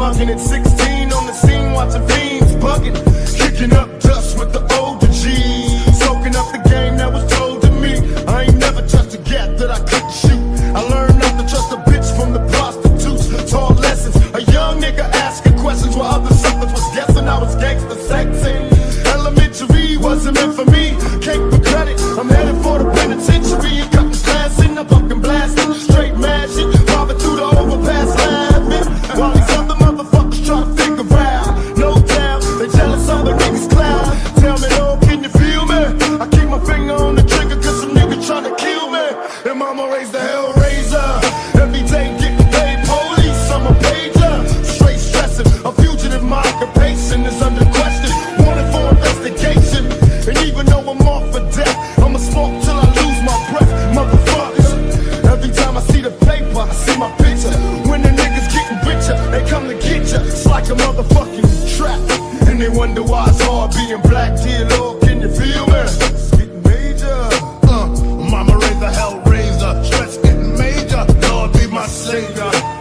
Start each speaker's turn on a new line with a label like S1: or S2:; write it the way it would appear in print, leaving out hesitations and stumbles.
S1: mugging at 16 on the scene, watching fiends bugging, kicking up dust with the older G's, soaking up the game that was told to me. I ain't never touched a gap that I couldn't shoot. I learned not to trust a bitch from the prostitutes. Taught lessons, a young nigga asking questions while other suckers was guessing I was gangster sexy. Elementary wasn't meant for me. Cake for credit, I'm headed for the penitentiary. And cutting class in, I'm fucking blasting, straight mashing, robbing through the overpass laughing, while these other motherfuckers try to figure out. No doubt, they jealous of the niggas cloud. Tell me, oh, can you feel me? I keep my finger on the trigger cause some nigga tryna kill me. And mama raised the hellraiser. Every day getting paid police, I'm a pager. Straight stressing, a fugitive, my occupation is under question. Wanted for investigation. And even though I'm off for death, I'ma smoke till I lose my breath. Motherfuckers, every time I see the paper, I see my picture. When the niggas getting richer, they come to get ya. It's like a motherfucking trap. And they wonder why it's hard being black. Dear Lord, can you feel me? It's getting major. Mama raised a hell raiser. Stress getting major. Lord be my savior.